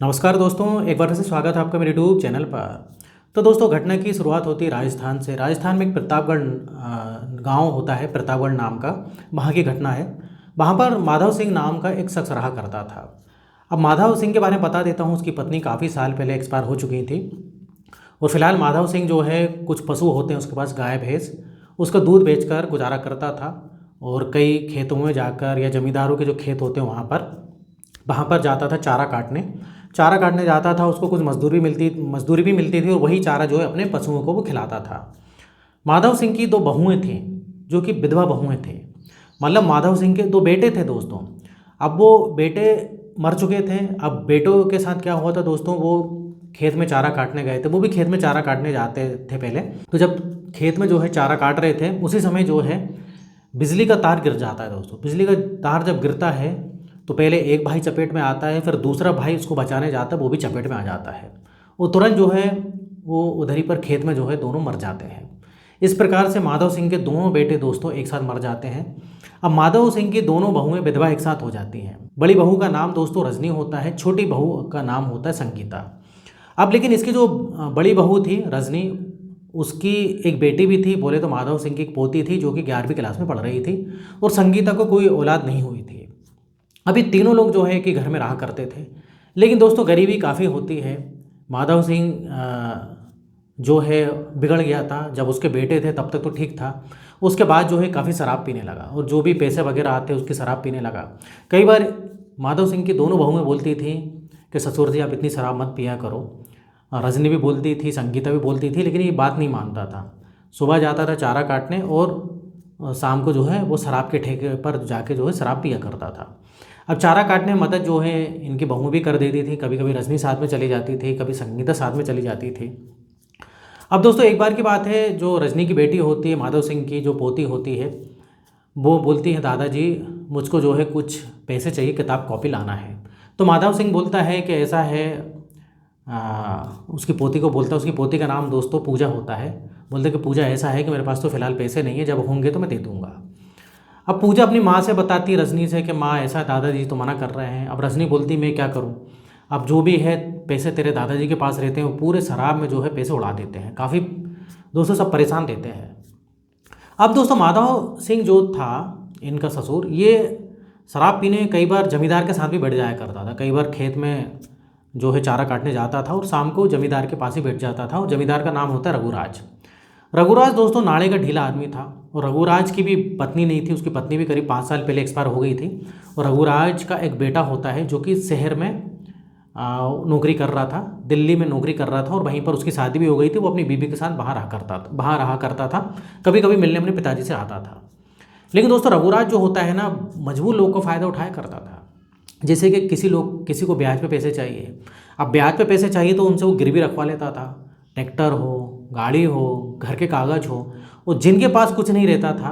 नमस्कार दोस्तों, एक बार फिर से स्वागत है आपका मेरे यूट्यूब चैनल पर। तो दोस्तों, घटना की शुरुआत होती है राजस्थान से। राजस्थान में एक प्रतापगढ़ गांव होता है, प्रतापगढ़ नाम का। वहाँ की घटना है। वहाँ पर माधव सिंह नाम का एक शख्स रहा करता था। अब माधव सिंह के बारे में बता देता हूँ। उसकी पत्नी काफ़ी साल पहले एक्सपायर हो चुकी थी। और फिलहाल माधव सिंह जो है, कुछ पशु होते हैं उसके पास, गाय भैंस, उसका दूध बेचकर गुजारा करता था। और कई खेतों में जाकर, या जमींदारों के जो खेत होते हैं वहाँ पर जाता था चारा काटने जाता था। उसको कुछ मजदूरी भी मिलती थी, और वही चारा जो है अपने पशुओं को वो खिलाता था। माधव सिंह की दो बहुएं थीं, जो कि विधवा बहुएं थीं। मतलब माधव सिंह के दो बेटे थे दोस्तों। अब वो बेटे मर चुके थे। अब बेटों के साथ क्या हुआ था दोस्तों, वो खेत में चारा काटने गए थे। वो भी खेत में चारा काटने जाते थे पहले। तो जब खेत में जो है चारा काट रहे थे, उसी समय जो है बिजली का तार गिर जाता है दोस्तों। बिजली का तार जब गिरता है तो पहले एक भाई चपेट में आता है, फिर दूसरा भाई उसको बचाने जाता है, वो भी चपेट में आ जाता है। वो तुरंत जो है वो उधर ही पर खेत में जो है दोनों मर जाते हैं। इस प्रकार से माधव सिंह के दोनों बेटे दोस्तों एक साथ मर जाते हैं। अब माधव सिंह की दोनों बहुएं विधवा एक साथ हो जाती हैं। बड़ी बहू का नाम दोस्तों रजनी होता है, छोटी बहू का नाम होता है संगीता। अब लेकिन इसकी जो बड़ी बहू थी रजनी, उसकी एक बेटी भी थी। बोले तो माधव सिंह की एक पोती थी, जो कि 11वीं क्लास में पढ़ रही थी। और संगीता को कोई औलाद नहीं हुई थी। अभी तीनों लोग जो है कि घर में रहा करते थे। लेकिन दोस्तों गरीबी काफ़ी होती है। माधव सिंह जो है बिगड़ गया था। जब उसके बेटे थे तब तक तो ठीक था। उसके बाद जो है काफ़ी शराब पीने लगा, और जो भी पैसे वगैरह आते उसकी शराब पीने लगा। कई बार माधव सिंह की दोनों बहुएं बोलती थी कि ससुर जी आप इतनी शराब मत पिया करो। रजनी भी बोलती थी, संगीता भी बोलती थी, लेकिन ये बात नहीं मानता था। सुबह जाता था चारा काटने, और शाम को जो है वो शराब के ठेके पर जाके जो है शराब पिया करता था। अब चारा काटने में मदद जो है इनकी बहू भी कर देती थी। कभी कभी रजनी साथ में चली जाती थी, कभी संगीता साथ में चली जाती थी। अब दोस्तों एक बार की बात है, जो रजनी की बेटी होती है, माधव सिंह की जो पोती होती है, वो बोलती है दादाजी मुझको जो है कुछ पैसे चाहिए, किताब कॉपी लाना है। तो माधव सिंह बोलता है कि ऐसा है, उसकी पोती को बोलता है। उसकी पोती का नाम दोस्तों पूजा होता है। बोलते कि पूजा ऐसा है कि मेरे पास तो फ़िलहाल पैसे नहीं है, जब होंगे तो मैं दे दूँगा। अब पूजा अपनी माँ से बताती है रजनी से कि माँ ऐसा दादाजी तो मना कर रहे हैं। अब रजनी बोलती मैं क्या करूँ। अब जो भी है पैसे तेरे दादाजी के पास रहते हैं, वो पूरे शराब में जो है पैसे उड़ा देते हैं। काफ़ी दोस्तों सब परेशान देते हैं। अब दोस्तों माधव सिंह जो था, इनका ससुर, ये शराब पीने कई बार जमींदार के साथ भी बैठ जाया करता था। कई बार खेत में जो है चारा काटने जाता था, और शाम को जमींदार के पास ही बैठ जाता था। और जमींदार का नाम होता है रघुराज। रघुराज दोस्तों नाले का ढीला आदमी था। और रघुराज की भी पत्नी नहीं थी। उसकी पत्नी भी करीब 5 साल पहले एक्सपायर हो गई थी। और रघुराज का एक बेटा होता है, जो कि शहर में नौकरी कर रहा था, दिल्ली में नौकरी कर रहा था। और वहीं पर उसकी शादी भी हो गई थी। वो अपनी बीवी के साथ बाहर रहा करता था। कभी कभी मिलने अपने पिताजी से आता था। लेकिन दोस्तों रघुराज जो होता है ना, मजबूर लोग का फ़ायदा उठाया करता था। जैसे कि किसी को ब्याज पे पैसे चाहिए। अब ब्याज पे पैसे चाहिए तो उनसे वो गिरवी रखवा लेता था। ट्रैक्टर हो, गाड़ी हो, घर के कागज़ हो। और जिनके पास कुछ नहीं रहता था,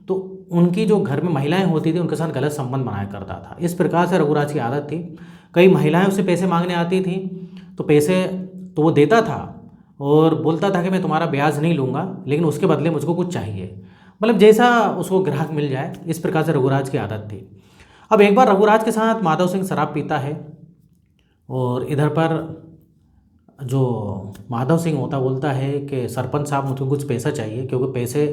तो उनकी जो घर में महिलाएं होती थी उनके साथ गलत संबंध बनाया करता था। इस प्रकार से रघुराज की आदत थी। कई महिलाएं उससे पैसे मांगने आती थी, तो पैसे तो वो देता था, और बोलता था कि मैं तुम्हारा ब्याज नहीं लूँगा, लेकिन उसके बदले मुझको कुछ चाहिए। मतलब जैसा उसको ग्राहक मिल जाए, इस प्रकार से रघुराज की आदत थी। अब एक बार रघुराज के साथ माधव सिंह शराब पीता है, और इधर पर जो माधव सिंह होता बोलता है कि सरपंच साहब मुझको कुछ पैसा चाहिए, क्योंकि पैसे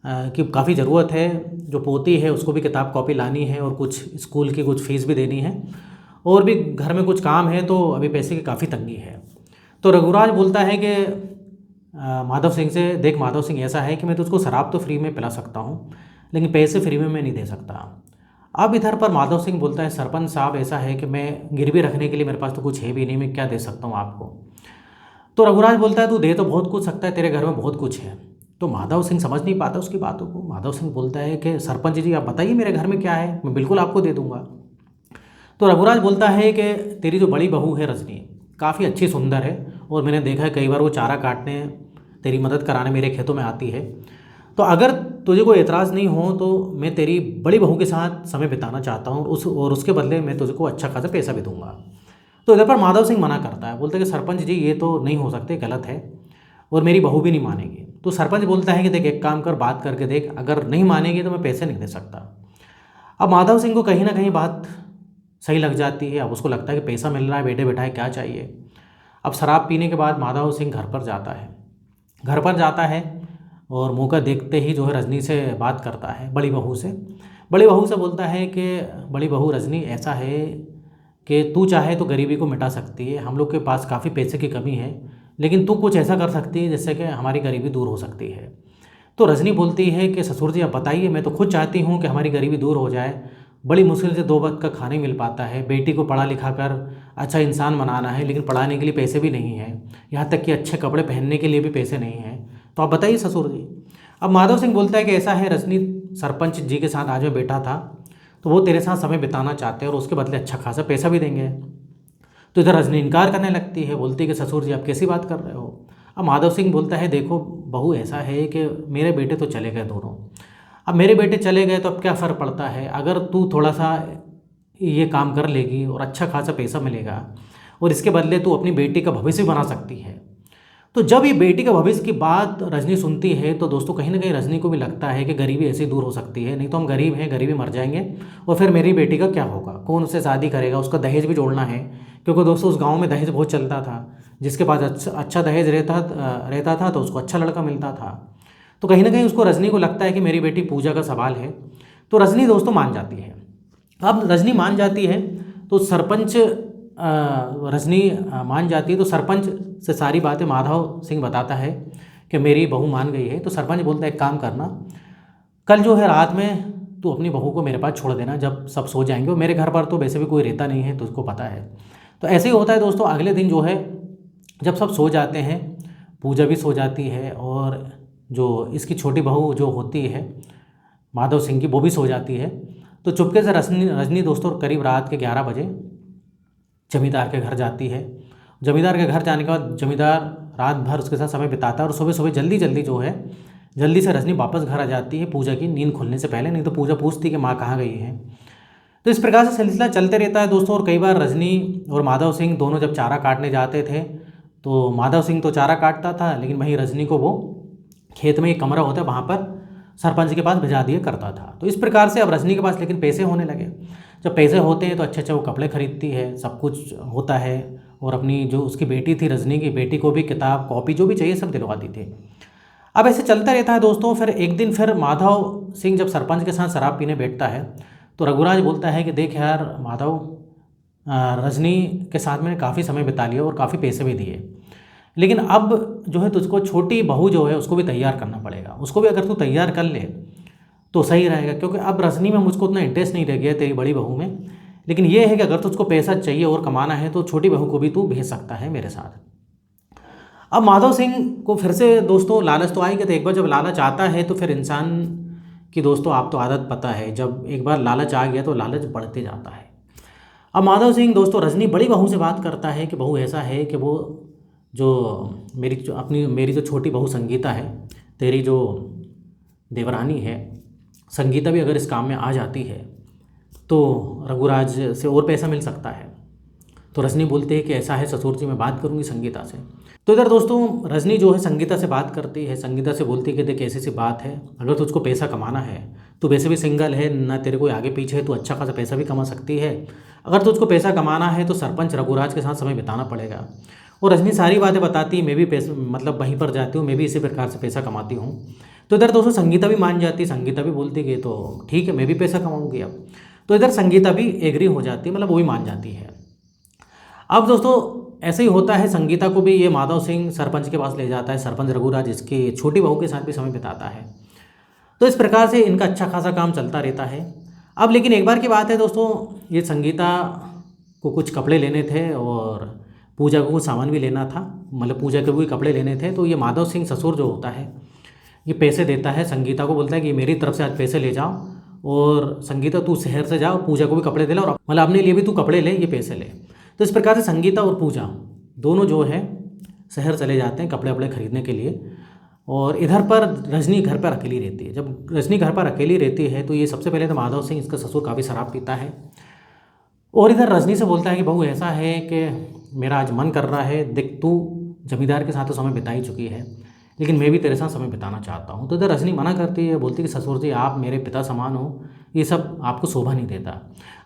की काफ़ी ज़रूरत है। जो पोती है उसको भी किताब कॉपी लानी है, और कुछ स्कूल की कुछ फ़ीस भी देनी है, और भी घर में कुछ काम है, तो अभी पैसे की काफ़ी तंगी है। तो रघुराज बोलता है कि माधव सिंह से, देख माधव सिंह ऐसा है कि मैं तुझको शराब तो फ्री में पिला सकता हूँ, लेकिन पैसे फ्री में मैं नहीं दे सकता। अब इधर पर माधव सिंह बोलता है सरपंच साहब ऐसा है कि मैं गिरवी रखने के लिए मेरे पास तो कुछ है भी नहीं, मैं क्या दे सकता हूँ आपको। तो रघुराज बोलता है तू दे तो बहुत कुछ सकता है, तेरे घर में बहुत कुछ है। तो माधव सिंह समझ नहीं पाता उसकी बातों को। माधव सिंह बोलता है कि सरपंच जी आप बताइए मेरे घर में क्या है, मैं बिल्कुल आपको दे दूंगा। तो रघुराज बोलता है कि तेरी जो बड़ी बहू है रजनी, काफ़ी अच्छी सुंदर है, और मैंने देखा है कई बार वो चारा काटने तेरी मदद कराने मेरे खेतों में आती है। तो अगर तुझे कोई एतराज़ नहीं हो तो मैं तेरी बड़ी बहू के साथ समय बिताना चाहता हूँ, और उसके बदले मैं तुझको अच्छा खासा पैसा भी दूंगा। तो इधर पर माधव सिंह मना करता है, बोलते हैं कि सरपंच जी ये तो नहीं हो सकते, गलत है, और मेरी बहू भी नहीं मानेगी। तो सरपंच बोलता है कि देख एक काम कर, बात करके देख, अगर नहीं मानेगी तो मैं पैसे नहीं दे सकता। अब माधव सिंह को कहीं ना कहीं बात सही लग जाती है। अब उसको लगता है कि पैसा मिल रहा है, बैठे बैठाए क्या चाहिए। अब शराब पीने के बाद माधव सिंह घर पर जाता है। घर पर जाता है और मौका देखते ही जो है रजनी से बात करता है, बड़ी बहू से। बड़ी बहू से बोलता है कि बड़ी बहू रजनी, ऐसा है कि तू चाहे तो गरीबी को मिटा सकती है, हम लोग के पास काफ़ी पैसे की कमी है, लेकिन तू कुछ ऐसा कर सकती है जिससे कि हमारी गरीबी दूर हो सकती है। तो रजनी बोलती है कि ससुर जी आप बताइए, मैं तो खुद चाहती हूँ कि हमारी गरीबी दूर हो जाए। बड़ी मुश्किल से 2 वक्त का खाना ही मिल पाता है। बेटी को पढ़ा लिखा कर अच्छा इंसान बनाना है, लेकिन पढ़ाने के लिए पैसे भी नहीं हैं, यहाँ तक कि अच्छे कपड़े पहनने के लिए भी पैसे नहीं हैं। तो आप बताइए ससुर जी। अब माधव सिंह बोलता है कि ऐसा है रजनी, सरपंच जी के साथ आज मैं बैठा था, तो वो तेरे साथ समय बिताना चाहते हैं और उसके बदले अच्छा खासा पैसा भी देंगे। तो इधर रजनी इनकार करने लगती है, बोलती है कि ससुर जी आप कैसी बात कर रहे हो। अब माधव सिंह बोलता है देखो बहू, ऐसा है कि मेरे बेटे तो चले गए दोनों। अब मेरे बेटे चले गए तो अब क्या फ़र्क पड़ता है, अगर तू थोड़ा सा ये काम कर लेगी और अच्छा खासा पैसा मिलेगा और इसके बदले तू अपनी बेटी का भविष्य भी बना सकती है। तो जब ये बेटी का भविष्य की बात रजनी सुनती है तो दोस्तों कहीं ना कहीं रजनी को भी लगता है कि गरीबी ऐसे दूर हो सकती है, नहीं तो हम गरीब हैं, गरीबी मर जाएंगे और फिर मेरी बेटी का क्या होगा, कौन उससे शादी करेगा, उसका दहेज भी जोड़ना है। क्योंकि दोस्तों उस गांव में दहेज बहुत चलता था, जिसके पास अच्छा दहेज रहता था तो उसको अच्छा लड़का मिलता था। तो कहीं ना कहीं उसको रजनी को लगता है कि मेरी बेटी पूजा का सवाल है, तो रजनी दोस्तों मान जाती है। अब रजनी मान जाती है तो सरपंच रजनी मान जाती है तो सरपंच से सारी बातें माधव सिंह बताता है कि मेरी बहू मान गई है। तो सरपंच बोलता है एक काम करना, कल जो है रात में तू अपनी बहू को मेरे पास छोड़ देना, जब सब सो जाएंगे, और मेरे घर पर तो वैसे भी कोई रहता नहीं है तुझको पता है। तो ऐसे ही होता है दोस्तों। अगले दिन जो है जब सब सो जाते हैं, पूजा भी सो जाती है और जो इसकी छोटी बहू जो होती है माधव सिंह की, वो भी सो जाती है। तो चुपके से रजनी रजनी दोस्तों करीब रात के 11 बजे जमींदार के घर जाती है। जमींदार के घर जाने के बाद जमींदार रात भर उसके साथ समय बिताता है और सुबह सुबह जल्दी जल्दी जो है जल्दी से रजनी वापस घर आ जाती है पूजा की नींद खुलने से पहले, नहीं तो पूजा पूछती कि माँ कहाँ गई है। तो इस प्रकार से सिलसिला चलते रहता है दोस्तों। और कई बार रजनी और माधव सिंह दोनों जब चारा काटने जाते थे तो माधव सिंह तो चारा काटता था, लेकिन वहीं रजनी को वो खेत में एक कमरा होता है वहाँ पर सरपंच के पास भिजा दिया करता था। तो इस प्रकार से अब रजनी के पास लेकिन पैसे होने लगे। जब पैसे होते हैं तो अच्छे अच्छे वो कपड़े खरीदती है, सब कुछ होता है, और अपनी जो उसकी बेटी थी रजनी की बेटी को भी किताब कॉपी जो भी चाहिए सब दिलवाती थी। अब ऐसे चलता रहता है दोस्तों। फिर एक दिन फिर माधव सिंह जब सरपंच के साथ शराब पीने बैठता है तो रघुराज बोलता है कि देख यार माधव, रजनी के साथ मैंने काफ़ी समय बिता लिया और काफ़ी पैसे भी दिए, लेकिन अब जो है तुझको छोटी बहू जो है उसको भी तैयार करना पड़ेगा। उसको भी अगर तू तैयार कर ले तो सही रहेगा, क्योंकि अब रजनी में मुझको उतना इंटरेस्ट नहीं रह गया तेरी बड़ी बहू में। लेकिन ये है कि अगर तुझको पैसा चाहिए और कमाना है तो छोटी बहू को भी तू भेज सकता है मेरे साथ। अब माधव सिंह को फिर से दोस्तों लालच तो आएगी, तो एक बार जब लालच आता है तो फिर इंसान की दोस्तों आप तो आदत पता है, जब एक बार लालच आ गया तो लालच बढ़ते जाता है। अब माधव सिंह दोस्तों रजनी बड़ी बहू से बात करता है कि बहू ऐसा है कि वो जो मेरी जो छोटी बहू संगीता है, तेरी जो देवरानी है संगीता भी अगर इस काम में आ जाती है तो रघुराज से और पैसा मिल सकता है। तो रजनी बोलते हैं कि ऐसा है ससुर जी, मैं बात करूंगी संगीता से। तो इधर दोस्तों रजनी जो है संगीता से बात करती है। संगीता से बोलती है कि देख ऐसी सी बात है, अगर तुझको पैसा कमाना है, तो वैसे भी सिंगल है ना, तेरे कोई आगे पीछे है, तो अच्छा खासा पैसा भी कमा सकती है। अगर तुझको पैसा कमाना है तो सरपंच रघुराज के साथ समय बिताना पड़ेगा। और रजनी सारी बातें बताती है, मैं भी पैसे मतलब वहीं पर जाती हूँ, मैं भी इसी प्रकार से पैसा कमाती हूँ। तो इधर दोस्तों संगीता भी मान जाती है। संगीता भी बोलती है कि तो ठीक है, मैं भी पैसा कमाऊँगी अब। तो इधर संगीता भी एग्री हो जाती है, मतलब वो भी मान जाती है। अब दोस्तों ऐसे ही होता है, संगीता को भी ये माधव सिंह सरपंच के पास ले जाता है। सरपंच रघुराज इसकी छोटी बहू के साथ भी समय बिताता है। तो इस प्रकार से इनका अच्छा खासा काम चलता रहता है। अब लेकिन एक बार की बात है दोस्तों, ये संगीता को कुछ कपड़े लेने थे और पूजा को कुछ सामान भी लेना था, मतलब पूजा के भी कपड़े लेने थे। तो ये माधव सिंह ससुर जो होता है ये पैसे देता है संगीता को, बोलता है कि मेरी तरफ से आज पैसे ले जाओ और संगीता तू शहर से जाओ, पूजा को भी कपड़े दे ला और मतलब अपने लिए भी तू कपड़े ले, ये पैसे ले। तो इस प्रकार से संगीता और पूजा दोनों जो है शहर चले जाते हैं कपड़े वपड़े खरीदने के लिए। और इधर पर रजनी घर पर अकेली रहती है। जब रजनी घर पर अकेली रहती है तो ये सबसे पहले तो माधव सिंह इसका ससुर काफ़ी शराब पीता है और इधर रजनी से बोलता है कि बहू ऐसा है कि मेरा आज मन कर रहा है, देख तू जमींदार के साथ तो समय बिता ही चुकी है, लेकिन मैं भी तेरे साथ समय बिताना चाहता हूँ। तो इधर रजनी मना करती है, बोलती है कि ससुर जी आप मेरे पिता समान हो, ये सब आपको शोभा नहीं देता।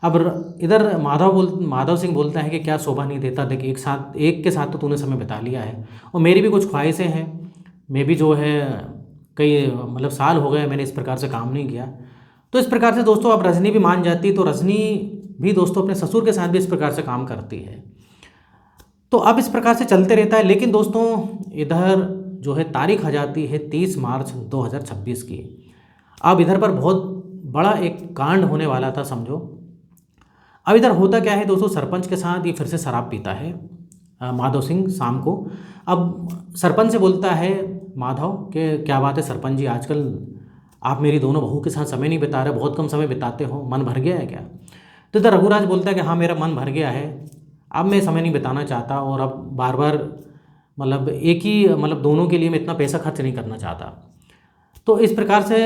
अब इधर माधव सिंह बोलता है कि क्या शोभा नहीं देता, देख एक के साथ तो तूने समय बिता लिया है और मेरी भी कुछ ख्वाहिशें हैं, मैं भी जो है कई मतलब साल हो गए मैंने इस प्रकार से काम नहीं किया। तो इस प्रकार से दोस्तों अब रजनी भी मान जाती है, तो रजनी भी दोस्तों अपने ससुर के साथ भी इस प्रकार से काम करती है। तो अब इस प्रकार से चलते रहता है। लेकिन दोस्तों इधर जो है तारीख आ जाती है 30 मार्च 2026 की। अब इधर पर बहुत बड़ा एक कांड होने वाला था समझो। अब इधर होता क्या है दोस्तों, सरपंच के साथ ये फिर से शराब पीता है माधव सिंह शाम को। अब सरपंच से बोलता है माधव कि क्या बात है सरपंच जी, आजकल आप मेरी दोनों बहू के साथ समय नहीं बिता रहे, बहुत कम समय बिताते हो, मन भर गया है क्या? तो इधर रघुराज बोलता है कि हाँ मेरा मन भर गया है, अब मैं समय नहीं बिताना चाहता और अब बार बार मतलब एक ही मतलब दोनों के लिए मैं इतना पैसा खर्च नहीं करना चाहता। तो इस प्रकार से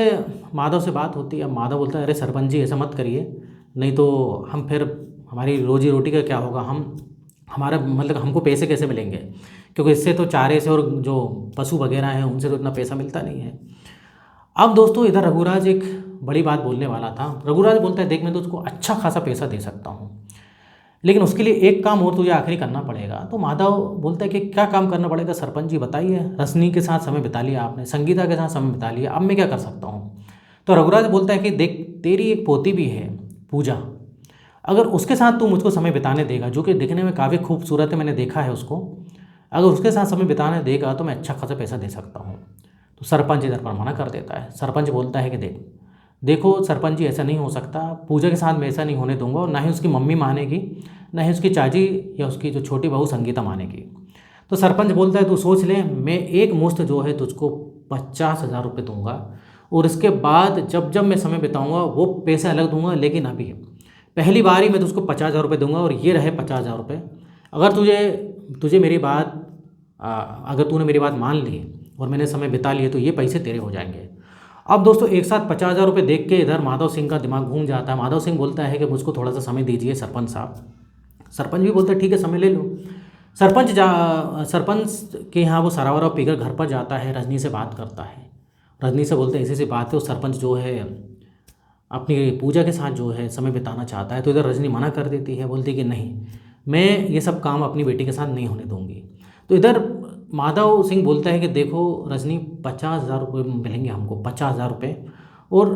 माधव से बात होती है। अब माधव बोलता है अरे सरपंच जी ऐसा मत करिए, नहीं तो हम फिर हमारी रोजी रोटी का क्या होगा, हमारा मतलब हमको पैसे कैसे मिलेंगे, क्योंकि इससे तो चारे से और जो पशु वगैरह हैं उनसे तो इतना पैसा मिलता नहीं है। अब दोस्तों इधर रघुराज एक बड़ी बात बोलने वाला था। रघुराज बोलता है देख मैं तो उसको अच्छा खासा पैसा दे सकता हूँ, लेकिन उसके लिए एक काम और तुझे आखिरी करना पड़ेगा। तो माधव बोलता है कि क्या काम करना पड़ेगा सरपंच जी बताइए, रजनी के साथ समय बिता लिया आपने, संगीता के साथ समय बिता लिया, अब मैं क्या कर सकता हूँ? तो रघुराज बोलता है कि देख तेरी एक पोती भी है पूजा, अगर उसके साथ तू मुझको समय बिताने देगा, जो कि दिखने में काफ़ी खूबसूरत है, मैंने देखा है उसको, अगर उसके साथ समय बिताने देगा तो मैं अच्छा खासा पैसा दे सकता हूँ। तो सरपंच इधर पर मना कर देता है। सरपंच बोलता है कि देखो सरपंच जी ऐसा नहीं हो सकता, पूजा के साथ मैं ऐसा नहीं होने दूंगा, और ना ही उसकी मम्मी मानेगी, ना ही उसकी चाची या उसकी जो छोटी बहू संगीता मानेगी। तो सरपंच बोलता है तू सोच ले, मैं एक मुश्त जो है तुझको 50,000 रुपये दूंगा, और इसके बाद जब जब मैं समय बिताऊंगा वो पैसे अलग दूंगा, लेकिन अभी पहली बार ही मैं तुझको 50,000 रुपये दूंगा, और ये रहे 50,000 रुपये। अगर तुझे मेरी बात अगर तूने मेरी बात मान ली और मैंने समय बिता लिए तो ये पैसे तेरे हो जाएंगे। अब दोस्तों एक साथ 50,000 रुपये देख के इधर माधव सिंह का दिमाग घूम जाता है। माधव सिंह बोलता है कि मुझको थोड़ा सा समय दीजिए सरपंच साहब। सरपंच भी बोलता है ठीक है समय ले लो। सरपंच के यहाँ वो सरावरा पीकर घर पर जाता है, रजनी से बात करता है। रजनी से बोलते हैं ऐसी बात है, और सरपंच जो है अपनी पूजा के साथ जो है समय बिताना चाहता है। तो इधर रजनी मना कर देती है, बोलती है कि नहीं मैं ये सब काम अपनी बेटी के साथ नहीं होने दूंगी। तो इधर माधव सिंह बोलता है कि देखो रजनी 50,000 रुपये मिलेंगे हमको, 50,000 रुपये, और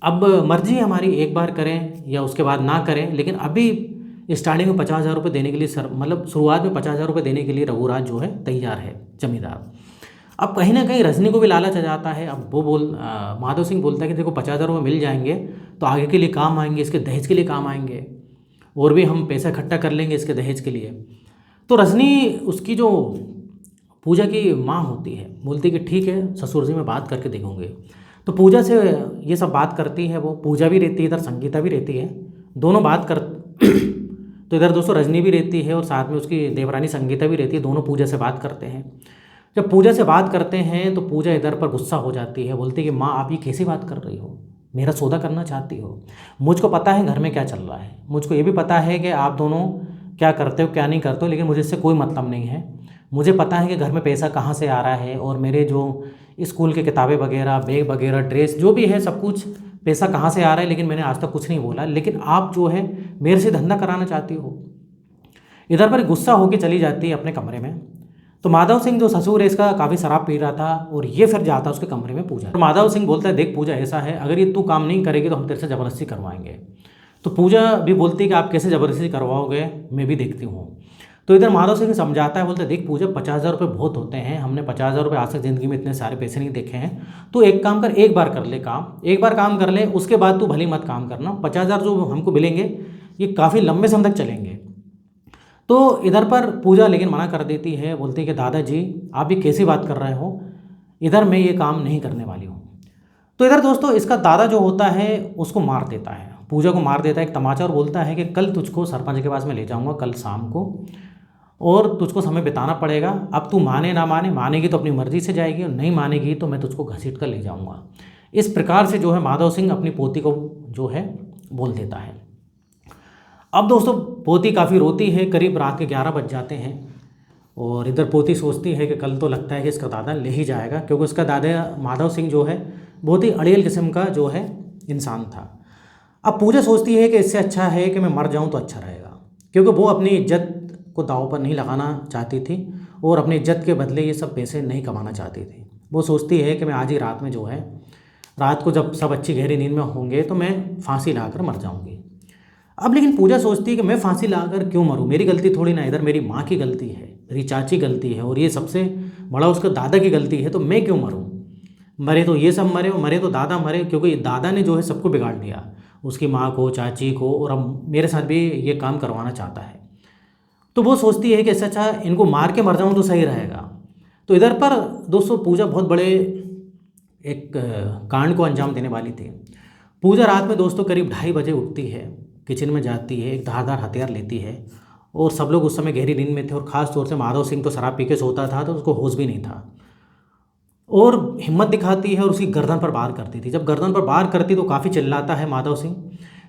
अब मर्जी है हमारी, एक बार करें या उसके बाद ना करें, लेकिन अभी स्टार्टिंग में 50,000 रुपये देने के लिए मतलब शुरुआत में 50,000 रुपये देने के लिए रघुराज जो है तैयार है जमींदार। अब कहीं ना कहीं रजनी को भी लालच आ जाता है। अब वो माधव सिंह बोलता है कि देखो 50,000 रुपये मिल जाएंगे तो आगे के लिए काम आएंगे, इसके दहेज के लिए काम आएंगे, और भी हम पैसा इकट्ठा कर लेंगे इसके दहेज के लिए। तो रजनी उसकी जो पूजा की माँ होती है बोलती है कि ठीक है ससुर जी मैं बात करके देखूँगी। तो पूजा से ये सब बात करती है, वो पूजा भी रहती है, इधर संगीता भी रहती है, दोनों बात कर तो इधर दोस्तों रजनी भी रहती है और साथ में उसकी देवरानी संगीता भी रहती है, दोनों पूजा से बात करते हैं। जब पूजा से बात करते हैं तो पूजा इधर पर गुस्सा हो जाती है, बोलती है कि माँ आप ये कैसी बात कर रही हो, मेरा सौदा करना चाहती हो? मुझको पता है घर में क्या चल रहा है, मुझको ये भी पता है कि आप दोनों क्या करते हो क्या नहीं करते हो, लेकिन मुझे इससे कोई मतलब नहीं है। मुझे पता है कि घर में पैसा कहाँ से आ रहा है, और मेरे जो स्कूल के किताबें वगैरह, बैग वगैरह, ड्रेस जो भी है सब कुछ पैसा कहाँ से आ रहा है, लेकिन मैंने आज तक कुछ नहीं बोला, लेकिन आप जो है मेरे से धंधा कराना चाहती हो। इधर पर गुस्सा होकर चली जाती है अपने कमरे में। तो माधव सिंह जो ससुर है इसका काफ़ी शराब पी रहा था, और ये फिर जाता है उसके कमरे में पूजा। तो माधव सिंह बोलता है देख पूजा ऐसा है, अगर ये तू काम नहीं करेगी तो हम तेरे से ज़बरदस्ती करवाएंगे। तो पूजा भी बोलती है कि आप कैसे ज़बरदस्ती करवाओगे, मैं भी देखती हूँ। तो इधर माधव सिंह समझाता है, बोलते देख पूजा 50,000 रुपये बहुत होते हैं, हमने 50,000 रुपये आज तक ज़िंदगी में इतने सारे पैसे नहीं देखे हैं। तो एक काम कर, एक बार कर ले काम, एक बार काम कर ले, उसके बाद तू भली मत काम करना। 50,000 जो हमको मिलेंगे ये काफ़ी लंबे समय तक चलेंगे। तो इधर पर पूजा लेकिन मना कर देती है, बोलती है कि दादाजी आप ये कैसी बात कर रहे हो, इधर मैं ये काम नहीं करने वाली हूँ। तो इधर दोस्तों इसका दादा जो होता है उसको मार देता है, पूजा को मार देता है एक तमाचा, और बोलता है कि कल तुझको सरपंच के पास में ले जाऊँगा कल शाम को, और तुझको समय बिताना पड़ेगा। अब तू माने ना माने, मानेगी तो अपनी मर्जी से जाएगी, और नहीं मानेगी तो मैं तुझको घसीट कर ले जाऊँगा। इस प्रकार से जो है माधव सिंह अपनी पोती को जो है बोल देता है। अब दोस्तों पोती काफ़ी रोती है, करीब रात के 11 बज जाते हैं। और इधर पोती सोचती है कि कल तो लगता है कि इसका दादा ले ही जाएगा, क्योंकि उसका दादा माधव सिंह जो है बहुत ही अड़ियल किस्म का जो है इंसान था। अब पूजा सोचती है कि इससे अच्छा है कि मैं मर जाऊं तो अच्छा रहेगा, क्योंकि वो अपनी इज्जत को दांव पर नहीं लगाना चाहती थी और अपनी इज्जत के बदले ये सब पैसे नहीं कमाना चाहती थी। वो सोचती है कि मैं आज ही रात में जो है, रात को जब सब अच्छी गहरी नींद में होंगे तो मैं फांसी लाकर मर जाऊंगी। अब लेकिन पूजा सोचती है कि मैं फांसी लाकर क्यों मरूं, मेरी गलती थोड़ी ना, इधर मेरी माँ की गलती है, मेरी चाची गलती है और ये सबसे बड़ा उसका दादा की गलती है, तो मैं क्यों मरूं। मरे तो ये सब मरे और मरे तो दादा मरे, क्योंकि दादा ने जो है सबको बिगाड़ दिया, उसकी माँ को, चाची को, और अब मेरे साथ भी ये काम करवाना चाहता है। तो वो सोचती है कि इससे अच्छा इनको मार के मर जाऊँ तो सही रहेगा। तो इधर पर दोस्तों पूजा बहुत बड़े एक कांड को अंजाम देने वाली थी। पूजा रात में दोस्तों करीब 2:30 बजे उठती है, किचन में जाती है, एक धारदार हथियार लेती है, और सब लोग उस समय गहरी नींद में थे और ख़ास तौर से माधव सिंह तो शराब पी के सोता था, तो उसको होश भी नहीं था, और हिम्मत दिखाती है और उसकी गर्दन पर वार करती थी। जब गर्दन पर वार करती तो काफ़ी चिल्लाता है माधव सिंह,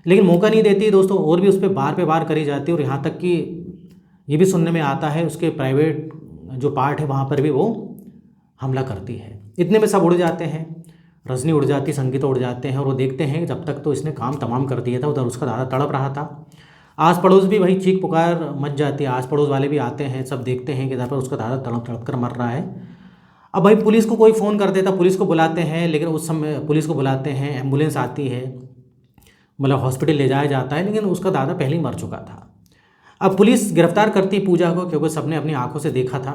लेकिन मौका नहीं देती दोस्तों, और भी उस पर वार पे वार करी जाती है, और यहाँ तक कि ये भी सुनने में आता है उसके प्राइवेट जो पार्ट है वहाँ पर भी वो हमला करती है। इतने में सब उड़ जाते हैं, रजनी उड़ जाती, संगीता उड़ जाते हैं, और वो देखते हैं कि जब तक तो इसने काम तमाम कर दिया था, उधर उसका दादा तड़प रहा था। आस पड़ोस भी वही चीख पुकार मच जाती है, आस पड़ोस वाले भी आते हैं, सब देखते हैं कि इधर पर उसका दादा तड़प तड़प कर मर रहा है। अब भाई पुलिस को कोई फ़ोन कर देता, पुलिस को बुलाते हैं, लेकिन उस समय पुलिस को बुलाते हैं, एम्बुलेंस आती है, मतलब हॉस्पिटल ले जाया जाता है, लेकिन उसका दादा पहले ही मर चुका था। अब पुलिस गिरफ्तार करती पूजा को, क्योंकि सबने अपनी आंखों से देखा था।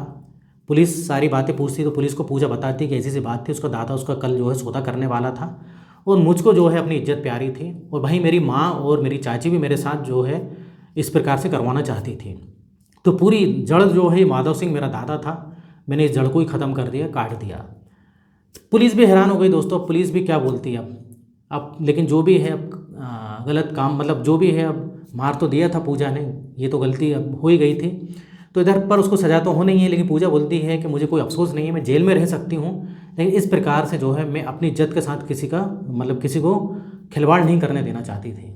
पुलिस सारी बातें पूछती तो पुलिस को पूजा बताती कि ऐसी सी बात थी, उसका दादा उसका कल जो है सौदा करने वाला था, और मुझको जो है अपनी इज्जत प्यारी थी, और भाई मेरी माँ और मेरी चाची भी मेरे साथ जो है इस प्रकार से करवाना चाहती थी। तो पूरी जड़ जो है माधव सिंह मेरा दादा था, मैंने इस जड़ को ही ख़त्म कर दिया, काट दिया। पुलिस भी हैरान हो गई दोस्तों, पुलिस भी क्या बोलती है अब लेकिन जो भी है अब गलत काम, मतलब जो भी है, अब मार तो दिया था पूजा ने, ये तो गलती अब हो ही गई थी, तो इधर पर उसको सज़ा तो हो नहीं है, लेकिन पूजा बोलती है कि मुझे कोई अफसोस नहीं है, मैं जेल में रह सकती हूँ, लेकिन इस प्रकार से जो है मैं अपनी इज्जत के साथ किसी का मतलब किसी को खिलवाड़ नहीं करने देना चाहती थी।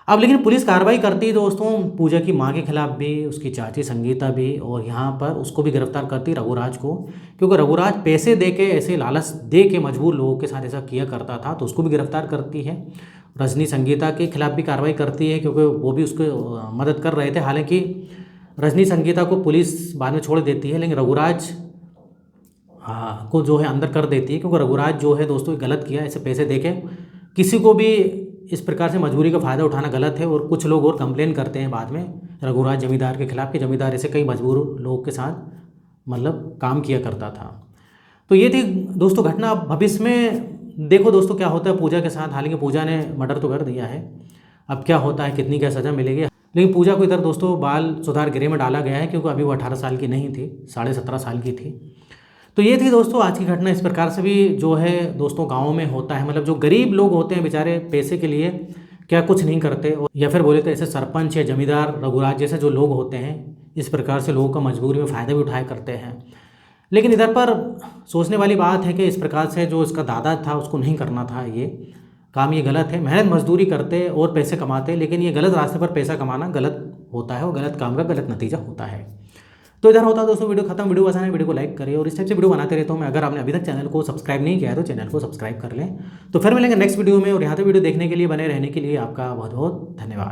अब लेकिन पुलिस कार्रवाई करती है दोस्तों, पूजा की माँ के खिलाफ भी, उसकी चाची संगीता भी, और यहाँ पर उसको भी गिरफ्तार करती रघुराज को, क्योंकि रघुराज पैसे दे के, ऐसे लालच दे के मजबूर लोगों के साथ ऐसा किया करता था, तो उसको भी गिरफ्तार करती है। रजनी संगीता के खिलाफ भी कार्रवाई करती है, क्योंकि वो भी उसको मदद कर रहे थे। हालांकि रजनी संगीता को पुलिस बाद में छोड़ देती है, लेकिन रघुराज को जो है अंदर कर देती है, क्योंकि रघुराज जो है दोस्तों गलत किया, ऐसे पैसे दे के किसी को भी इस प्रकार से मजबूरी का फ़ायदा उठाना गलत है। और कुछ लोग और कंप्लेन करते हैं बाद में रघुराज जमींदार के खिलाफ, कि जमींदार ऐसे कई मजबूर लोगों के साथ मतलब काम किया करता था। तो ये थी दोस्तों घटना। अब भविष्य में देखो दोस्तों क्या होता है पूजा के साथ। हालांकि पूजा ने मर्डर तो कर दिया है, अब क्या होता है, कितनी क्या सज़ा मिलेगी। लेकिन पूजा को इधर दोस्तों बाल सुधार गृह में डाला गया है, क्योंकि अभी वो 18 साल की नहीं थी, 17.5 साल की थी। तो ये थी दोस्तों आज की घटना। इस प्रकार से भी जो है दोस्तों गाँव में होता है, मतलब जो गरीब लोग होते हैं बेचारे पैसे के लिए क्या कुछ नहीं करते, या फिर बोले तो ऐसे सरपंच या जमींदार रघुराज जैसे जो लोग होते हैं, इस प्रकार से लोगों का मजबूरी में फ़ायदा भी उठाया करते हैं। लेकिन इधर पर सोचने वाली बात है कि इस प्रकार से जो इसका दादा था उसको नहीं करना था ये काम, ये गलत है। मेहनत मजदूरी करते और पैसे कमाते, लेकिन ये गलत रास्ते पर पैसा कमाना गलत होता है, और गलत काम का गलत नतीजा होता है। तो इधर होता है दोस्तों वीडियो खत्म। वीडियो पसंद है वीडियो को लाइक करिए, और इस टाइप से वीडियो बनाते रहता हूँ मैं। अगर आपने अभी तक चैनल को सब्सक्राइब नहीं किया है तो चैनल को सब्सक्राइब कर लें। तो फिर मिलेंगे नेक्स्ट वीडियो में, और यहाँ तक वीडियो देखने के लिए, बने रहने के लिए आपका बहुत बहुत धन्यवाद।